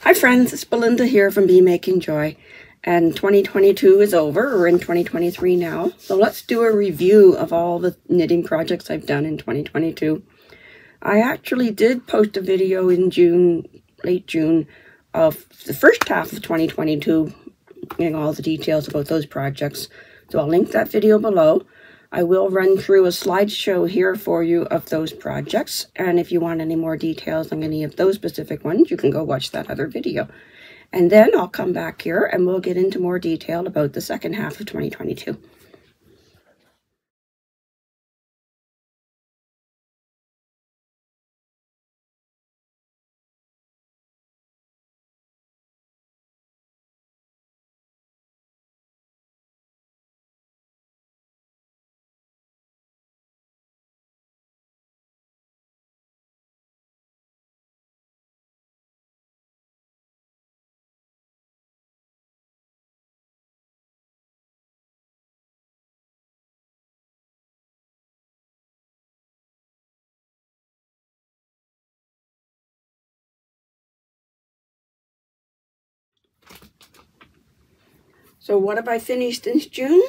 Hi friends, it's Belinda here from Bee Making Joy, and 2022 is over. We're in 2023 now, so let's do a review of all the knitting projects I've done in 2022. I actually did post a video in June, late June, of the first half of 2022, getting all the details about those projects, so I'll link that video below. I will run through a slideshow here for you of those projects, and if you want any more details on any of those specific ones, you can go watch that other video. And then I'll come back here and we'll get into more detail about the second half of 2022. So what have I finished since June?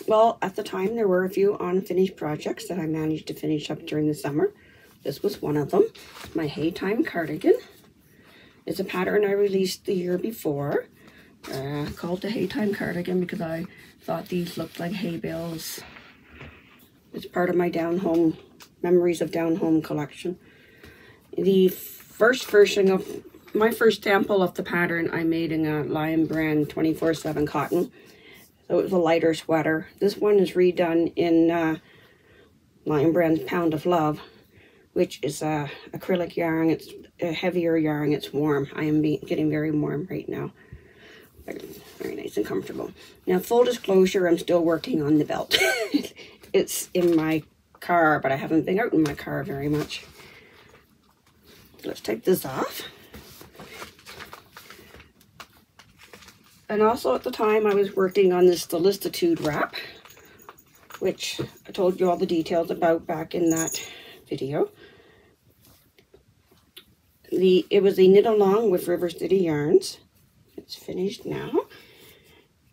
Well, at the time there were a few unfinished projects that I managed to finish up during the summer. This was one of them, my Haytime cardigan. It's a pattern I released the year before, called the Haytime cardigan because I thought these looked like hay bales. It's part of my down home, memories of down home collection. The first version of my first sample of the pattern I made in a Lion brand 24/7 cotton. So it was a lighter sweater. This one is redone in Lion brand's Pound of Love, which is acrylic yarn. It's a heavier yarn. It's warm. I am getting very warm right now. Very nice and comfortable. Now, full disclosure, I'm still working on the belt. It's in my car, but I haven't been out in my car very much. Let's take this off. And also at the time I was working on this Solicitude Wrap, which I told you all the details about back in that video. It was a knit along with River City yarns. It's finished now.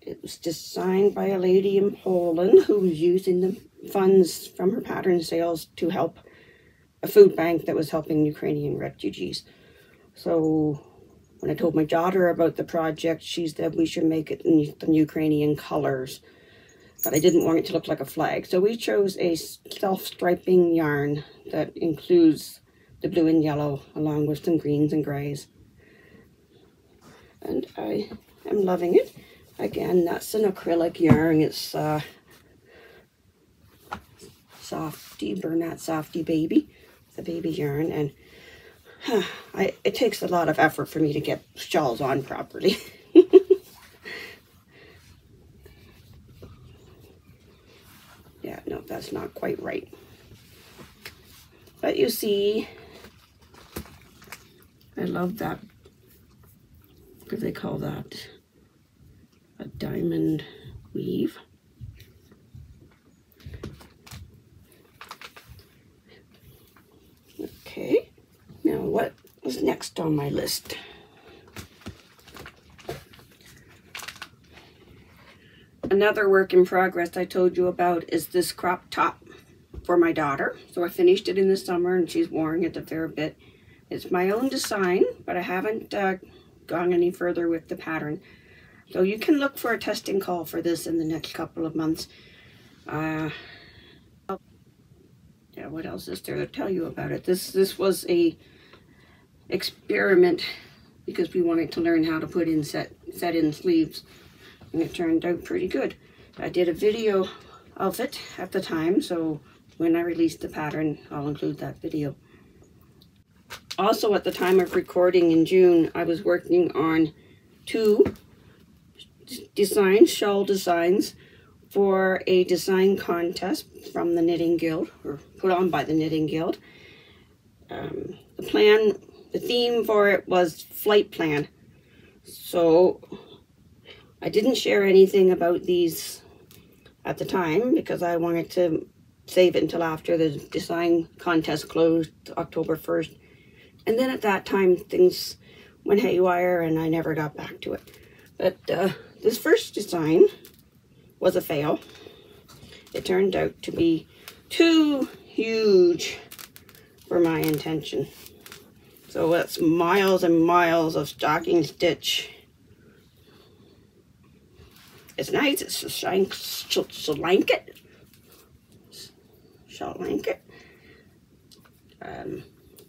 It was designed by a lady in Poland who was using the funds from her pattern sales to help a food bank that was helping Ukrainian refugees. So when I told my daughter about the project, she said we should make it in the Ukrainian colors, but I didn't want it to look like a flag. So we chose a self-striping yarn that includes the blue and yellow along with some greens and grays. And I am loving it. Again, that's an acrylic yarn. It's Softy, Bernat Softy Baby. It's a baby yarn, and it takes a lot of effort for me to get shawls on properly. Yeah, no, that's not quite right. But you see, I love that, because they call that a diamond weave. Okay, now what was next on my list? Another work in progress I told you about is this crop top for my daughter. So I finished it in the summer and she's wearing it a fair bit. It's my own design, but I haven't gone any further with the pattern. So you can look for a testing call for this in the next couple of months. Yeah, what else is there to tell you about it? This was a experiment because we wanted to learn how to put in set in sleeves, and it turned out pretty good. I did a video of it at the time, so when I release the pattern, I'll include that video. Also, at the time of recording in June, I was working on two designs, shawl designs, for a design contest from the Knitting Guild, or put on by the Knitting Guild. The theme for it was flight plan. So I didn't share anything about these at the time because I wanted to save it until after the design contest closed October 1st. And then at that time, things went haywire and I never got back to it. But this first design was a fail. It turned out to be too huge for my intention. So it's miles and miles of stocking stitch. It's nice, it's a shanket.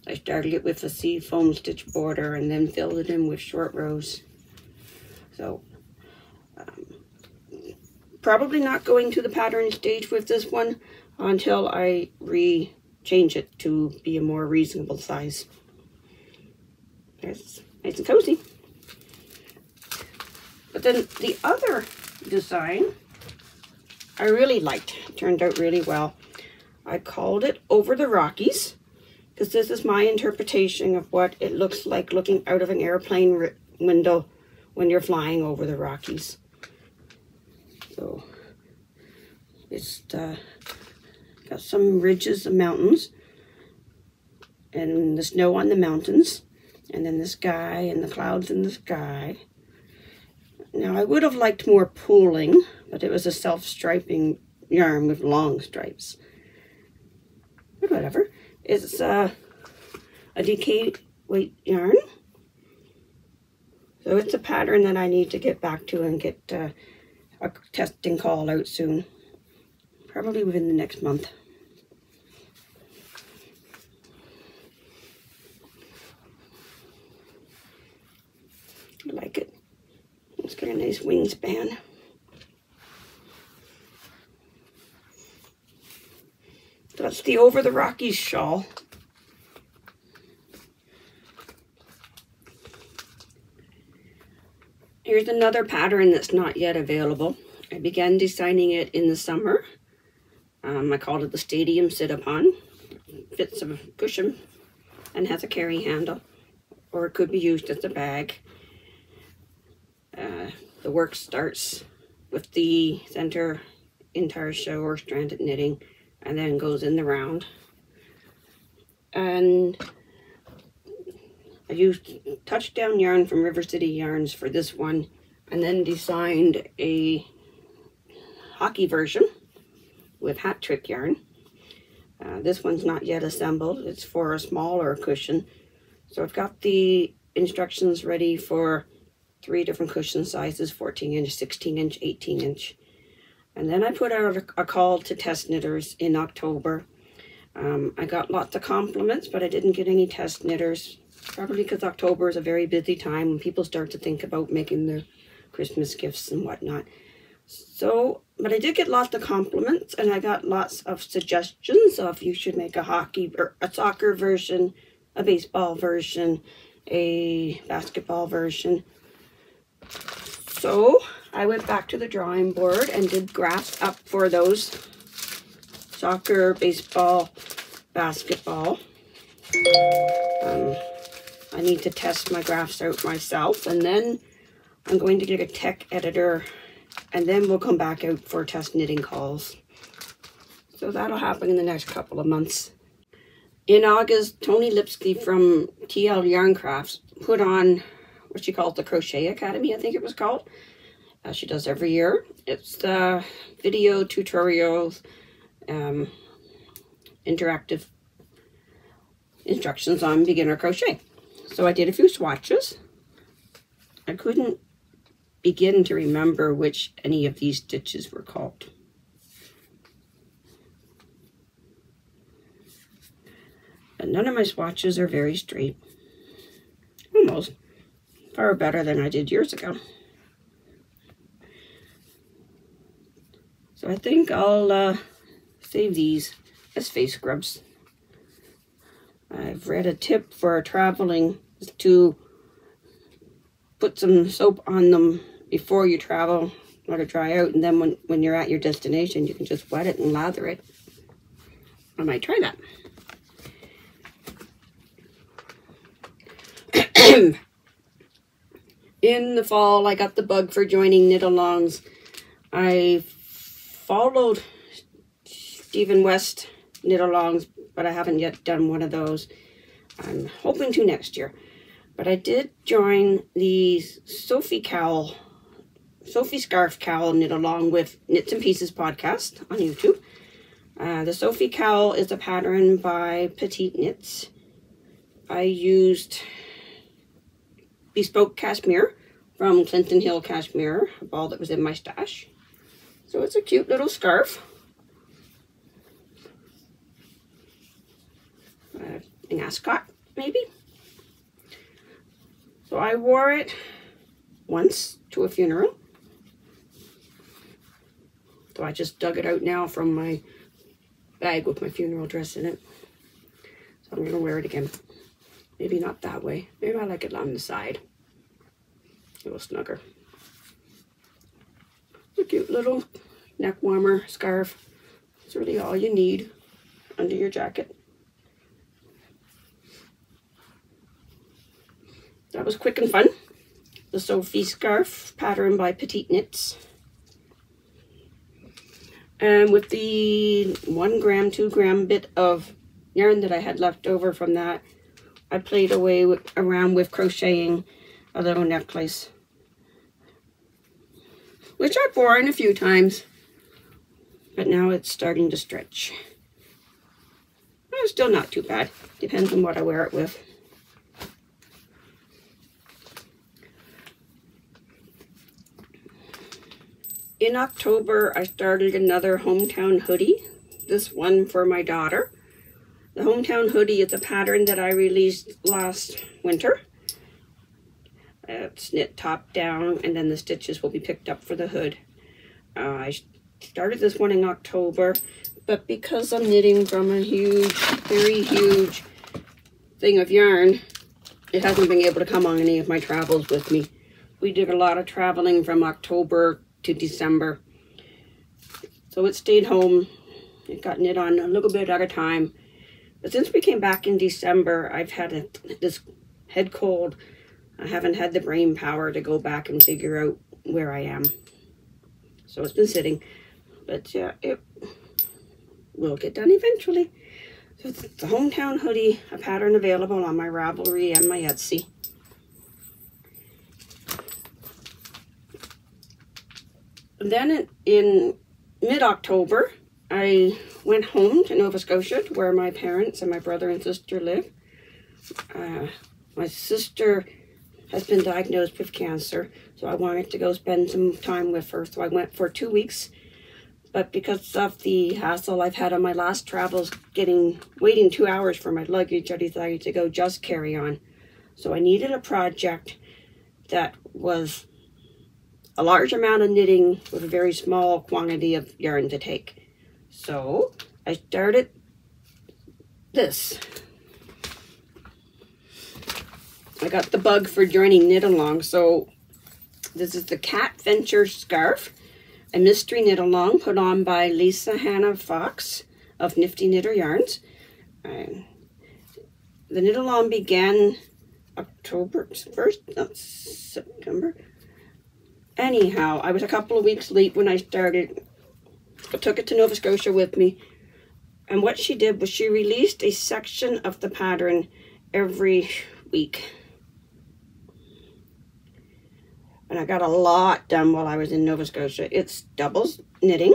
I started it with a seed foam stitch border and then filled it in with short rows. So probably not going to the pattern stage with this one until I change it to be a more reasonable size. It's nice and cozy. But then the other design I really liked. It turned out really well. I called it Over the Rockies because this is my interpretation of what it looks like looking out of an airplane window when you're flying over the Rockies. So it's got some ridges of mountains and the snow on the mountains, and then the sky and the clouds in the sky. Now I would have liked more pooling, but it was a self-striping yarn with long stripes. But whatever. It's a decayed weight yarn. So it's a pattern that I need to get back to and get a testing call out soon. Probably within the next month. I like it. It's got a nice wingspan. So that's the Over the Rockies shawl. Here's another pattern that's not yet available. I began designing it in the summer. I called it the Stadium Sit-Upon. Fits a cushion and has a carry handle, or it could be used as a bag. The work starts with the center intarsia or stranded knitting and then goes in the round. And I used touchdown yarn from River City Yarns for this one, and then designed a hockey version with hat trick yarn. This one's not yet assembled. It's for a smaller cushion. So I've got the instructions ready for 3 different cushion sizes: 14 inch, 16 inch, 18 inch. And then I put out a call to test knitters in October. I got lots of compliments, but I didn't get any test knitters. Probably because October is a very busy time when people start to think about making their Christmas gifts and whatnot. So, but I did get lots of compliments, and I got lots of suggestions of you should make a hockey or a soccer version, a baseball version, a basketball version. So I went back to the drawing board and did graphs up for those: soccer, baseball, basketball. I need to test my graphs out myself, and then I'm going to get a tech editor, and then we'll come back out for test knitting calls. So that'll happen in the next couple of months. In August, Tony Lipsky from TL Yarn Crafts put on what she calls the Crochet Academy, I think it was called. She does every year. It's video tutorials, interactive instructions on beginner crochet. So I did a few swatches. I couldn't begin to remember which any of these stitches were called. And none of my swatches are very straight. Almost. Far better than I did years ago. So I think I'll save these as face scrubs. I've read a tip for traveling to put some soap on them before you travel, let it dry out, and then when you're at your destination, you can just wet it and lather it. I might try that. In the fall, I got the bug for joining knit-alongs. I followed Stephen West knit-alongs, but I haven't yet done one of those. I'm hoping to next year. But I did join the Sophie Scarf Cowl knit along with Knits and Pieces podcast on YouTube. The Sophie Cowl is a pattern by Petite Knits. I used bespoke cashmere from Clinton Hill Cashmere, a ball that was in my stash. So it's a cute little scarf. An ascot, maybe. So I wore it once to a funeral. So I just dug it out now from my bag with my funeral dress in it. So I'm going to wear it again. Maybe not that way. Maybe I like it on the side. A little snugger. A cute little neck warmer scarf. It's really all you need under your jacket. That was quick and fun. The Sophie Scarf pattern by Petite Knits. And with the 1 gram, 2 gram bit of yarn that I had left over from that, I played around with crocheting a little necklace, which I've worn a few times, but now it's starting to stretch. It's still not too bad. Depends on what I wear it with. In October, I started another hometown hoodie, this one for my daughter. The hometown hoodie is a pattern that I released last winter. It's knit top down, and then the stitches will be picked up for the hood. I started this one in October, but because I'm knitting from a huge, very huge thing of yarn, it hasn't been able to come on any of my travels with me. We did a lot of traveling from October to December, so it stayed home. It got knit on a little bit at a time, but since we came back in December, I've had this head cold. I haven't had the brain power to go back and figure out where I am, so it's been sitting, but yeah, it will get done eventually. So it's the hometown hoodie, a pattern available on my Ravelry and my Etsy. Then in mid-October, I went home to Nova Scotia, where my parents and my brother and sister live. My sister has been diagnosed with cancer, so I wanted to go spend some time with her. So I went for 2 weeks, but because of the hassle I've had on my last travels, waiting 2 hours for my luggage, I decided to go just carry on. So I needed a project that was a large amount of knitting with a very small quantity of yarn to take. So I started this. I got the bug for joining Knit Along. So this is the Cat Venture Scarf, a mystery knit along put on by Lisa Hannah Fox of Nifty Knitter Yarns. The knit along began October 1st, not September. Anyhow, I was a couple of weeks late when I started. I took it to Nova Scotia with me, and what she did was she released a section of the pattern every week. And I got a lot done while I was in Nova Scotia. It's doubles knitting,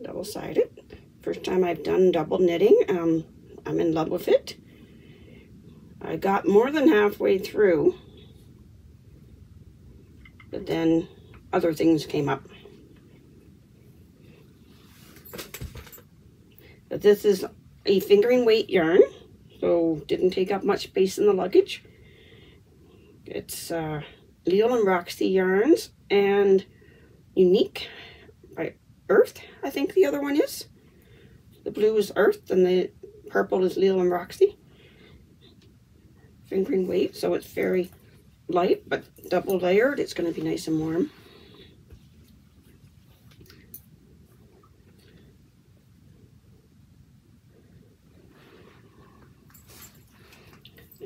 double-sided. First time I've done double knitting. I'm in love with it. I got more than halfway through, but then other things came up. But this is a fingering weight yarn, so didn't take up much space in the luggage. It's Leal and Roxy yarns and Unique by Earth, I think the other one is. The blue is Earth and the purple is Leal and Roxy. Fingering weight, so it's very light but double layered. It's going to be nice and warm.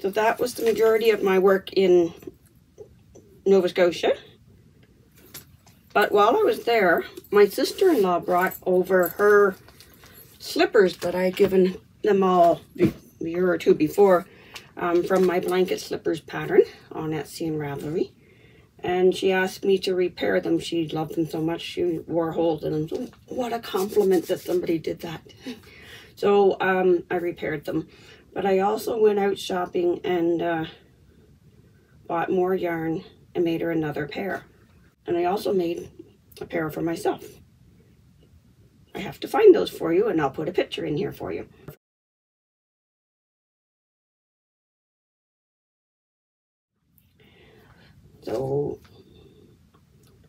So that was the majority of my work in Nova Scotia. But while I was there, my sister-in-law brought over her slippers that I had given them all a year or two before. from my blanket slippers pattern on Etsy and Ravelry. And she asked me to repair them. She loved them so much, she wore holes in them. So what a compliment that somebody did that. So I repaired them. But I also went out shopping and bought more yarn and made her another pair. And I also made a pair for myself. I have to find those for you, and I'll put a picture in here for you. So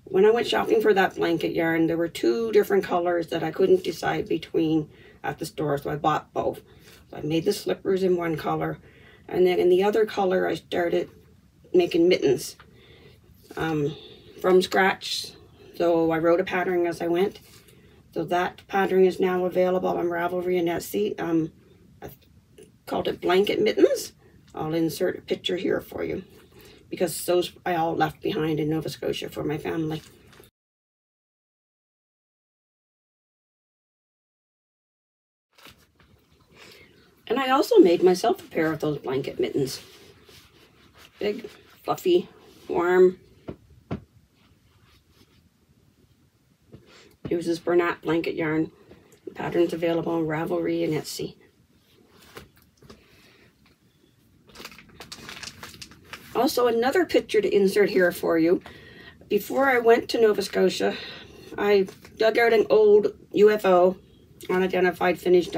when I went shopping for that blanket yarn, there were 2 different colors that I couldn't decide between at the store, so I bought both. So I made the slippers in one color, and then in the other color I started making mittens from scratch. So I wrote a pattern as I went. So that pattern is now available on Ravelry and Etsy. I called it blanket mittens. I'll insert a picture here for you, because those I all left behind in Nova Scotia for my family. And I also made myself a pair of those blanket mittens. Big, fluffy, warm. Uses Bernat blanket yarn. The pattern's available on Ravelry and Etsy. Also, another picture to insert here for you. Before I went to Nova Scotia, I dug out an old UFO, unidentified unfinished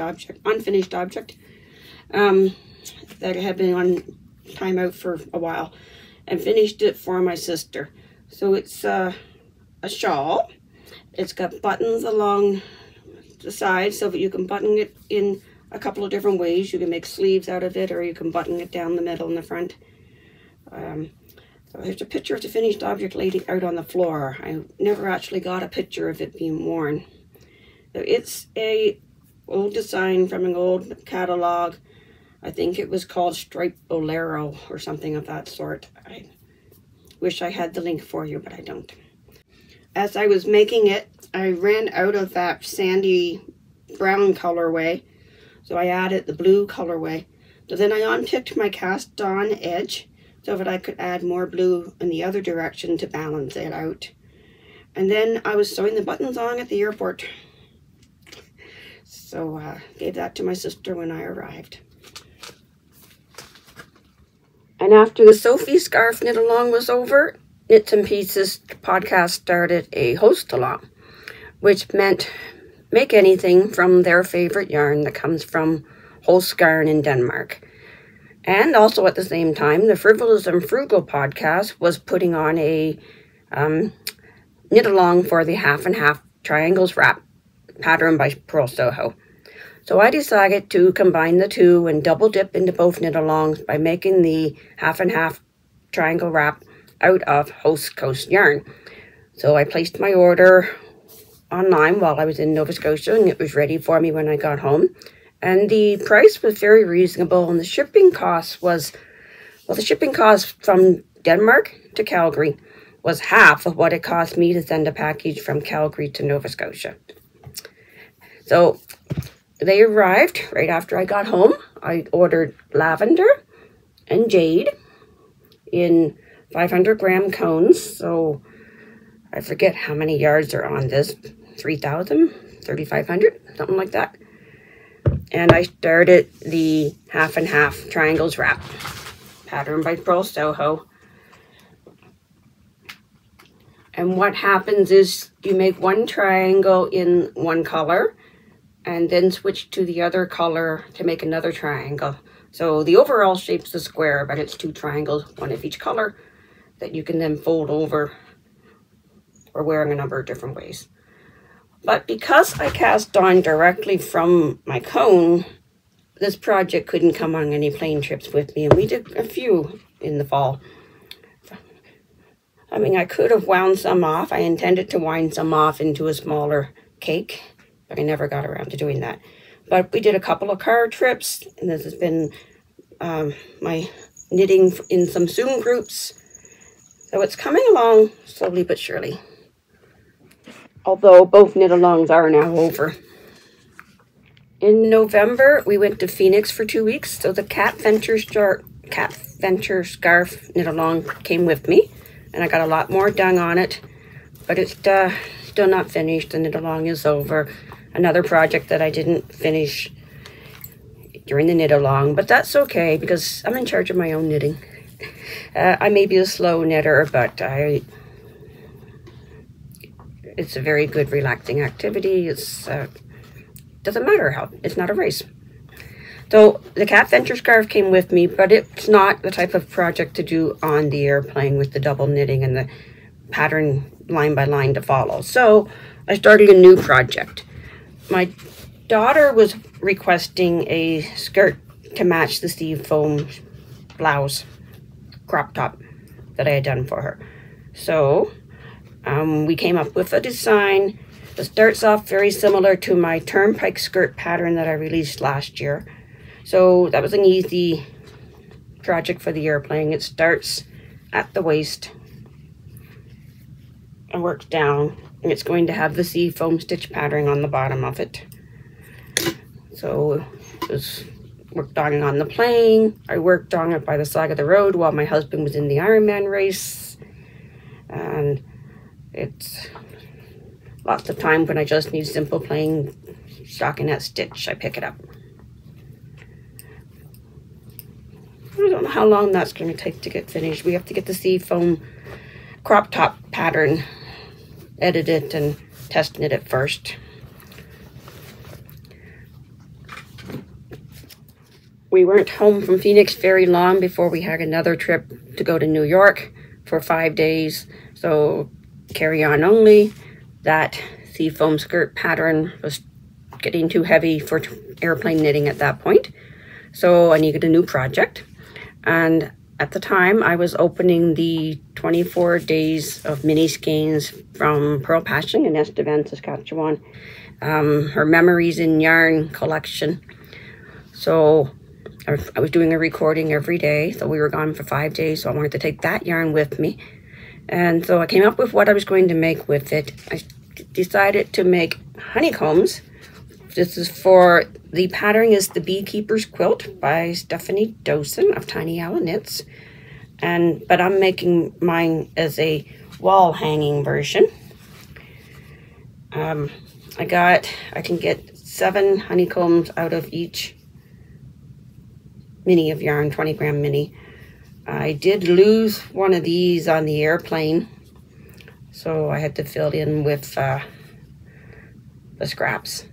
object, that had been on timeout for a while, and finished it for my sister. So it's a shawl. It's got buttons along the sides so that you can button it in a couple of different ways. You can make sleeves out of it, or you can button it down the middle and the front. So there's a picture of the finished object laid out on the floor. I never actually got a picture of it being worn. So it's a old design from an old catalog. I think it was called Striped Bolero or something of that sort. I wish I had the link for you, but I don't. As I was making it, I ran out of that sandy brown colorway, so I added the blue colorway. So then I unpicked my cast on edge so that I could add more blue in the other direction to balance it out. And then I was sewing the buttons on at the airport. So gave that to my sister when I arrived. And after the Sophie Scarf knit along was over, Knits and Pieces podcast started a host along, which meant make anything from their favorite yarn that comes from Holsgarn in Denmark. And also at the same time, the Frivolous and Frugal podcast was putting on a knit along for the half and half triangles wrap pattern by Pearl Soho. So I decided to combine the two and double dip into both knit alongs by making the half and half triangle wrap out of Host Coast yarn. So I placed my order online while I was in Nova Scotia, and it was ready for me when I got home. And the price was very reasonable, and the shipping cost was, well, the shipping cost from Denmark to Calgary was half of what it cost me to send a package from Calgary to Nova Scotia. So they arrived right after I got home. I ordered lavender and jade in 500-gram cones. So I forget how many yards are on this. 3,000, 3,500, something like that. And I started the half and half triangles wrap pattern by Pearl Soho. And what happens is you make one triangle in one color and then switch to the other color to make another triangle. So the overall shape's a square, but it's 2 triangles, one of each color, that you can then fold over or wearing a number of different ways. But because I cast on directly from my cone, this project couldn't come on any plane trips with me, and we did a few in the fall. I mean, I could have wound some off. I intended to wind some off into a smaller cake, but I never got around to doing that. But we did a couple of car trips, and this has been my knitting in some Zoom groups. So it's coming along slowly but surely. Although both knit-alongs are now over. In November, we went to Phoenix for 2 weeks, so the cat ventures Cat Venture Scarf knit along came with me, and I got a lot more done on it, but it's still not finished. The knit along is over. Another project that I didn't finish during the knit along, but that's okay because I'm in charge of my own knitting. I may be a slow knitter, but it's a very good relaxing activity. It's doesn't matter how, it's not a race. So the Cat Venture Scarf came with me, but it's not the type of project to do on the airplane with the double knitting and the pattern line by line to follow. So I started a new project. My daughter was requesting a skirt to match the sea foam blouse crop top that I had done for her. So we came up with a design that starts off very similar to my Turnpike Skirt pattern that I released last year. So that was an easy project for the airplane. It starts at the waist and works down, and it's going to have the sea foam stitch pattern on the bottom of it. So it was worked on the plane. I worked on it by the side of the road while my husband was in the Ironman race. And it's lots of time when I just need simple plain stockinette stitch, I pick it up. I don't know how long that's going to take to get finished. We have to get the sea foam crop top pattern edited and test knit it first. We weren't home from Phoenix very long before we had another trip to go to New York for 5 days. So carry on only. That sea foam skirt pattern was getting too heavy for airplane knitting at that point. So I needed a new project. And at the time, I was opening the 24 Days of Mini Skeins from Pearl Passion in Estevan, Saskatchewan. Her Memories in Yarn collection. So I was doing a recording every day. So we were gone for 5 days. So I wanted to take that yarn with me. And so I came up with what I was going to make with it. I decided to make honeycombs. This is for, the pattern is the Beekeepers Quilt by Stephanie Dawson of Tiny Owl Knits. But I'm making mine as a wall hanging version. I can get 7 honeycombs out of each mini of yarn, 20 gram mini. I did lose one of these on the airplane, so I had to fill in with the scraps.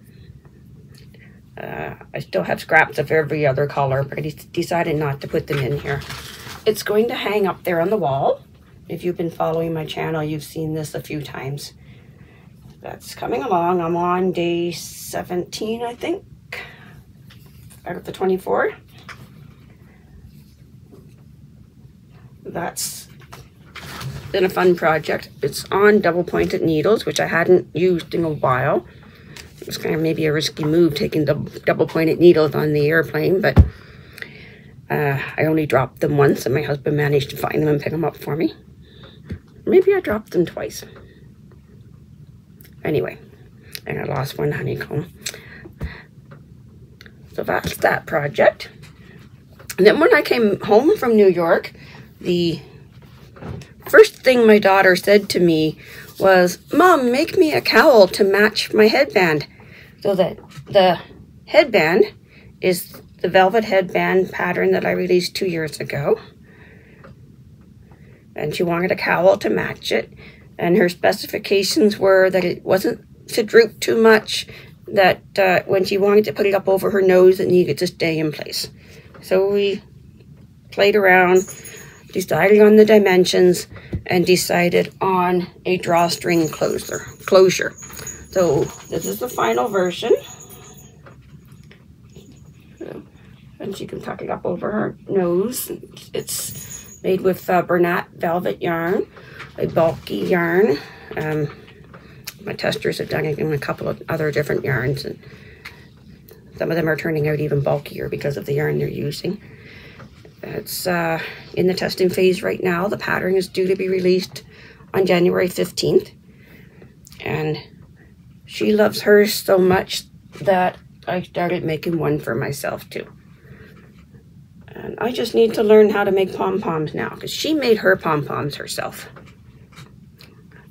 I still have scraps of every other color, but I decided not to put them in here. It's going to hang up there on the wall. If you've been following my channel, you've seen this a few times. That's coming along. I'm on day 17, I think, out of the 24. That's been a fun project. It's on double pointed needles, which I hadn't used in a while. It was kind of maybe a risky move taking the double pointed needles on the airplane, but I only dropped them once and my husband managed to find them and pick them up for me. Maybe I dropped them twice. Anyway, and I lost one honeycomb. So that's that project. And then when I came home from New York, the first thing my daughter said to me was, "Mom, make me a cowl to match my headband." So that the headband is the velvet headband pattern that I released 2 years ago. And she wanted a cowl to match it. And her specifications were that it wasn't to droop too much, that when she wanted to put it up over her nose, it needed to stay in place. So we played around, decided on the dimensions, and decided on a drawstring closure. So this is the final version. And she can tuck it up over her nose. It's made with Bernat velvet yarn, a bulky yarn. My testers have done it in a couple of other different yarns, and some of them are turning out even bulkier because of the yarn they're using. It's in the testing phase right now. The pattern is due to be released on January 15th. And she loves hers so much that I started making one for myself too. And I just need to learn how to make pom-poms now, because she made her pom-poms herself.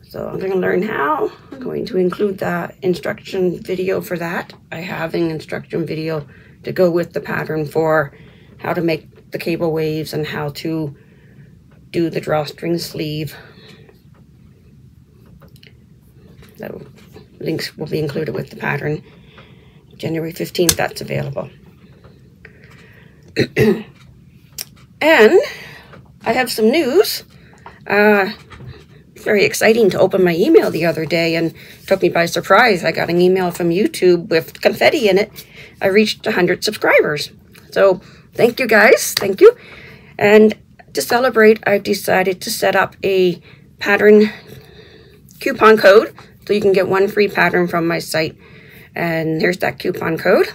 So I'm going to learn how. I'm going to include the instruction video for that. I have an instruction video to go with the pattern for how to make the cable waves and how to do the drawstring sleeve. So links will be included with the pattern. January 15th, that's available. And I have some news. Very exciting to open my email the other day, and it took me by surprise. I got an email from YouTube with confetti in it. I reached 100 subscribers. So thank you guys. Thank you. And to celebrate, I've decided to set up a pattern coupon code so you can get one free pattern from my site. And here's that coupon code.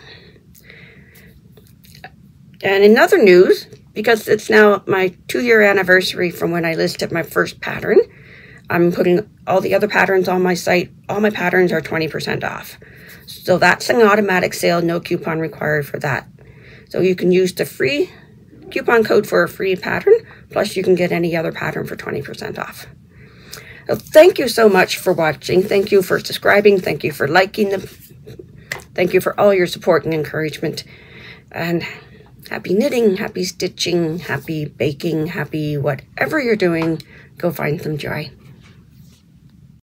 And in other news, because it's now my 2-year anniversary from when I listed my first pattern, I'm putting all the other patterns on my site. All my patterns are 20% off. So that's an automatic sale, no coupon required for that. So you can use the free coupon code for a free pattern, plus you can get any other pattern for 20% off. So thank you so much for watching. Thank you for subscribing. Thank you for liking them. Thank you for all your support and encouragement. And happy knitting, happy stitching, happy baking, happy whatever you're doing. Go find some joy.